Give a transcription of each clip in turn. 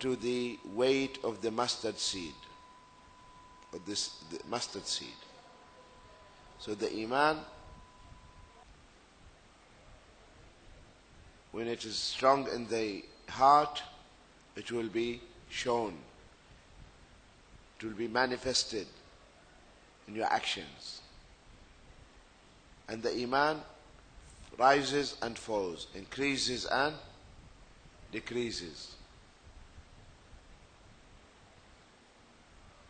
to the weight of the mustard seed, or the mustard seed. So the iman, when it is strong in the heart, it will be shown. It will be manifested in your actions. And the iman rises and falls, increases and decreases.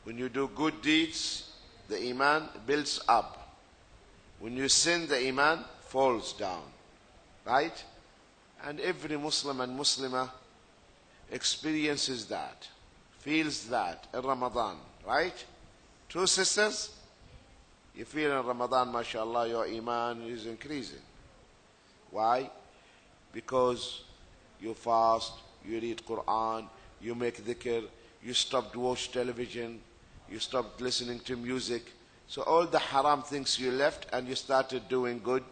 When you do good deeds, the iman builds up. When you sin, the iman falls down. Right? And every Muslim and Muslimah experiences that, feels that in Ramadan. Right? True, sisters? You feel in Ramadan, mashallah, your iman is increasing. Why? Because you fast, you read Quran, you make dhikr, you stopped watch television, you stopped listening to music. So all the haram things you left and you started doing good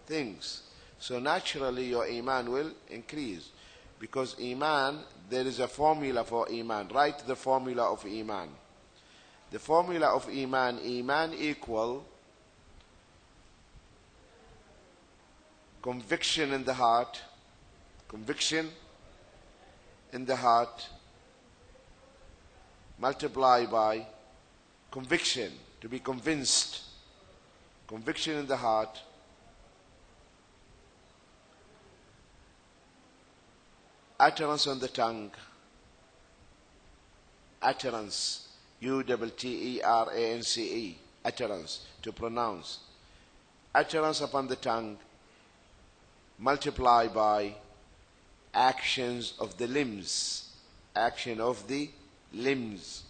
things. So naturally your iman will increase. Because iman, there is a formula for iman. Write the formula of iman. The formula of iman, iman equal conviction in the heart, conviction in the heart, multiply by conviction, to be convinced, conviction in the heart, utterance on the tongue, utterance, U-T-T-E-R-A-N-C-E, utterance, to pronounce, utterance upon the tongue, multiply by actions of the limbs, action of the limbs,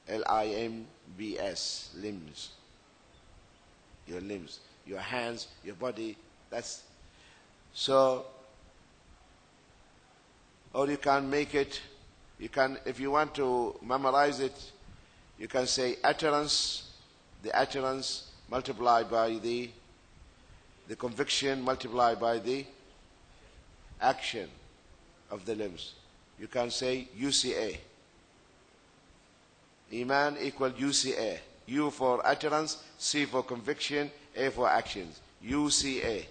L-I-M-B-S, limbs, your limbs, your hands, your body, that's, so, or you can make it, you can, if you want to memorize it, you can say utterance, the utterance multiplied by the conviction multiplied by the action of the limbs. You can say UCA. Iman equal UCA. U for utterance, C for conviction, A for actions. UCA.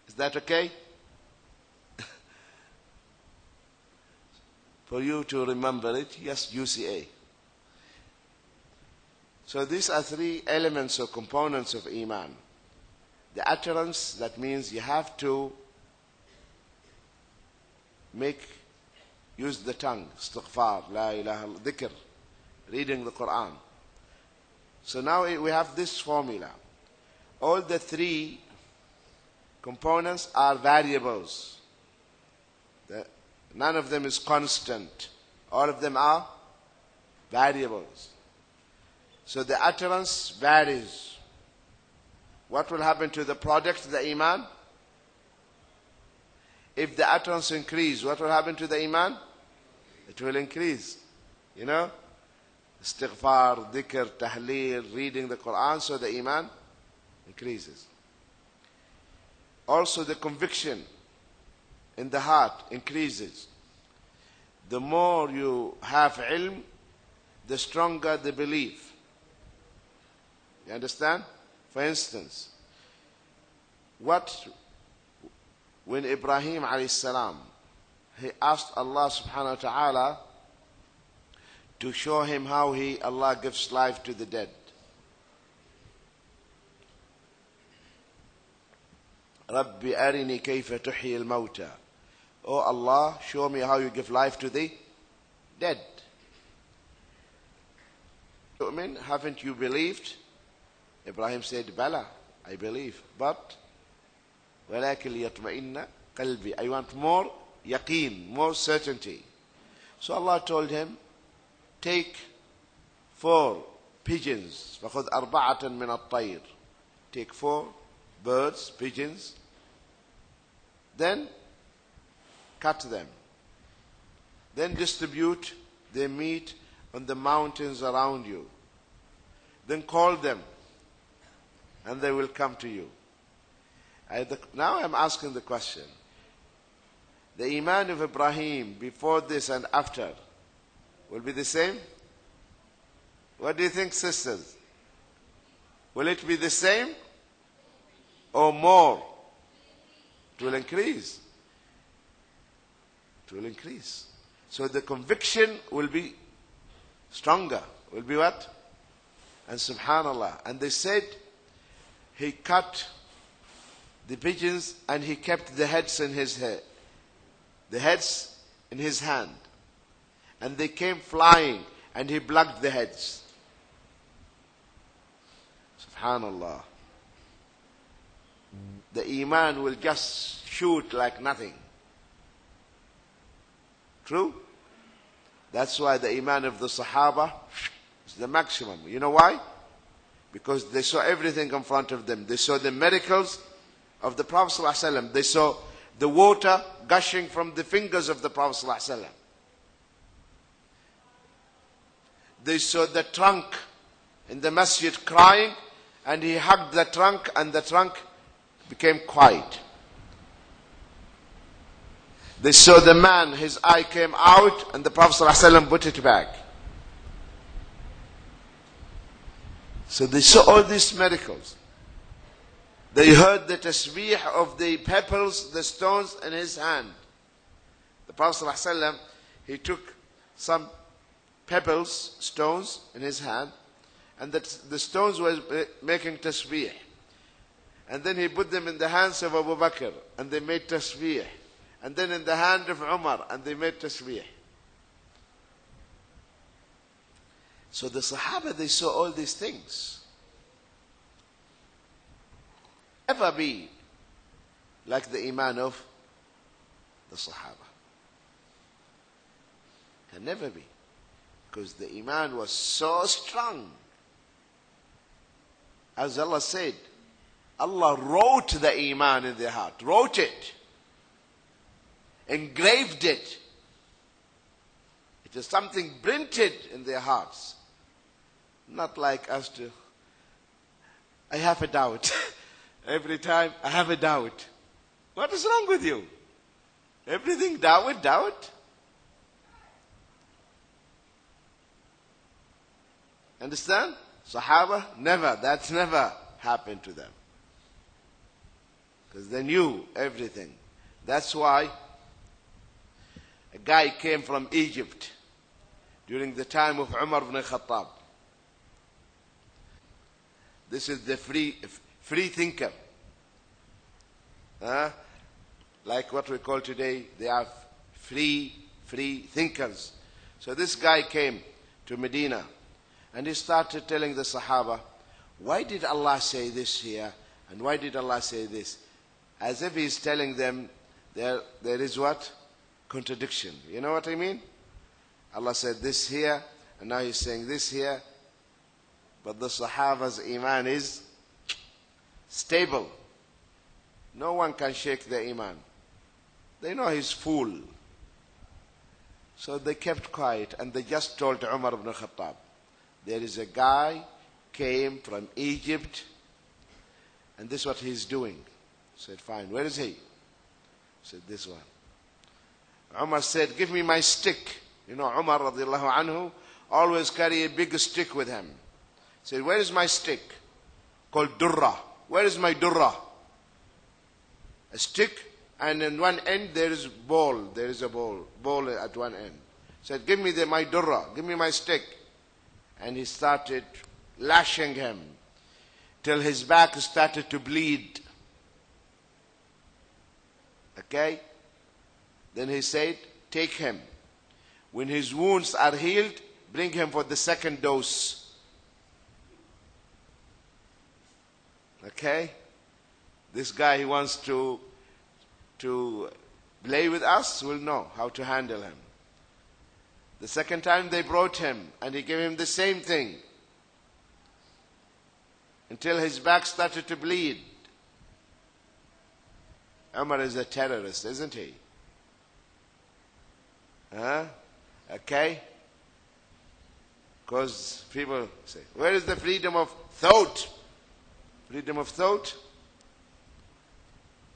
Is that okay? For you to remember it, yes, UCA. So these are three elements or components of Iman. The utterance, that means you have to use the tongue, istighfar, la ilaha illallah, dhikr, reading the Quran. So now we have this formula. All the three components are variables. None of them is constant. All of them are variables. So the utterance varies. What will happen to the product, the iman? If the utterance increase, what will happen to the iman? It will increase. You know? Istighfar, dhikr, tahleel, reading the Quran, so the iman increases. Also the conviction in the heart increases. The more you have ilm, the stronger the belief. You understand? For instance, when Ibrahim alayhi salam, he asked Allah subhanahu wa ta'ala to show him how Allah gives life to the dead. Rabbi arini kayfa tuhyi al-mawta. Oh Allah, show me how you give life to the dead. Haven't you believed? Ibrahim said, Bala, I believe. But, وَلَكِنْ لِيَطْمَئِنَّ قَلْبِي, I want more yaqeen, more certainty. So Allah told him, take 4 pigeons. فَخُذْ أَرْبَعَةً مِنَ الطَّيْرِ. Take 4 birds, pigeons. Then, cut them. Then distribute their meat on the mountains around you. Then call them, and they will come to you. Now I'm asking the question. the Iman of Ibrahim before this and after will be the same? What do you think, sisters? Will it be the same or more? It will increase. It will increase. So the conviction will be stronger. Will be what? And subhanallah. And they said he cut the pigeons and he kept the heads in his head. The heads in his hand. And they came flying and he plucked the heads. Subhanallah. The Iman will just shoot like nothing. True? That's why the Iman of the Sahaba is the maximum. You know why? Because they saw everything in front of them. They saw the miracles of the Prophet ﷺ. They saw the water gushing from the fingers of the Prophet ﷺ. They saw the trunk in the masjid crying, and he hugged the trunk and the trunk became quiet. They saw the man, his eye came out and the Prophet ﷺ put it back. So they saw all these miracles. They heard the tasbih of the pebbles, the stones in his hand. The Prophet ﷺ, he took some pebbles, stones in his hand, and the stones were making tasbih. And then he put them in the hands of Abu Bakr, and they made tasbih. And then in the hand of Umar, and they made tasbih. So the Sahaba, they saw all these things. Never be like the Iman of the Sahaba. Can never be. Because the Iman was so strong. As Allah said, Allah wrote the Iman in their heart. Wrote it. Engraved it. It is something printed in their hearts. Not like us to, I have a doubt. Every time I have a doubt. What is wrong with you? Everything doubt? Understand? Sahaba, never. That's never happened to them. Because they knew everything. That's why a guy came from Egypt during the time of Umar ibn Khattab. This is the free thinker. Like what we call today, they are free thinkers. So this guy came to Medina and he started telling the Sahaba, why did Allah say this here and why did Allah say this? As if he's telling them there is what? Contradiction. You know what I mean? Allah said this here, and now He's saying this here. But the Sahaba's Iman is stable. No one can shake their Iman. They know he's fool. So they kept quiet, and they just told Umar ibn Khattab, there is a guy came from Egypt, and this is what he's doing. He said, fine, where is he? He said, this one. Umar said, give me my stick. You know, Umar radiallahu anhu always carry a big stick with him. He said, where is my stick? Called durra. Where is my durra? A stick, and in one end there is ball. There is a ball at one end. He said, give me my durra. Give me my stick. And he started lashing him till his back started to bleed. Okay? Then he said, take him. When his wounds are healed, bring him for the second dose. Okay? This guy, he wants to play with us, will know how to handle him. The second time they brought him, and he gave him the same thing, until his back started to bleed. Umar is a terrorist, isn't he? Okay? Because people say, where is the freedom of thought? Freedom of thought?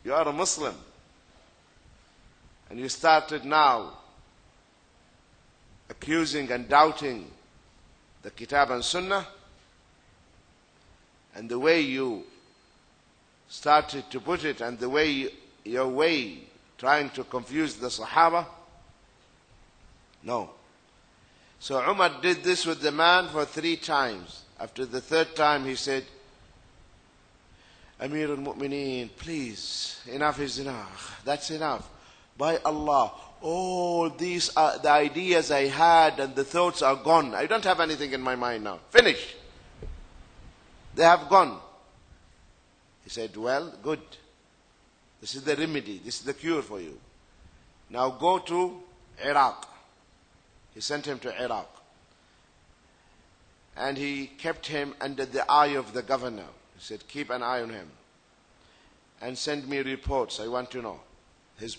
You are a Muslim. and you started now accusing and doubting the Kitab and Sunnah, and the way you started to put it, and the way your way trying to confuse the Sahaba, no. So Umar did this with the man for 3 times. After the 3rd time he said, Amir al-Mu'mineen, please, enough is enough. That's enough. By Allah, all these are the ideas I had and the thoughts are gone. I don't have anything in my mind now. Finish. They have gone. He said, well, good. This is the remedy. This is the cure for you. Now go to Iraq. He sent him to Iraq. And he kept him under the eye of the governor. He said, keep an eye on him. And send me reports. I want to know his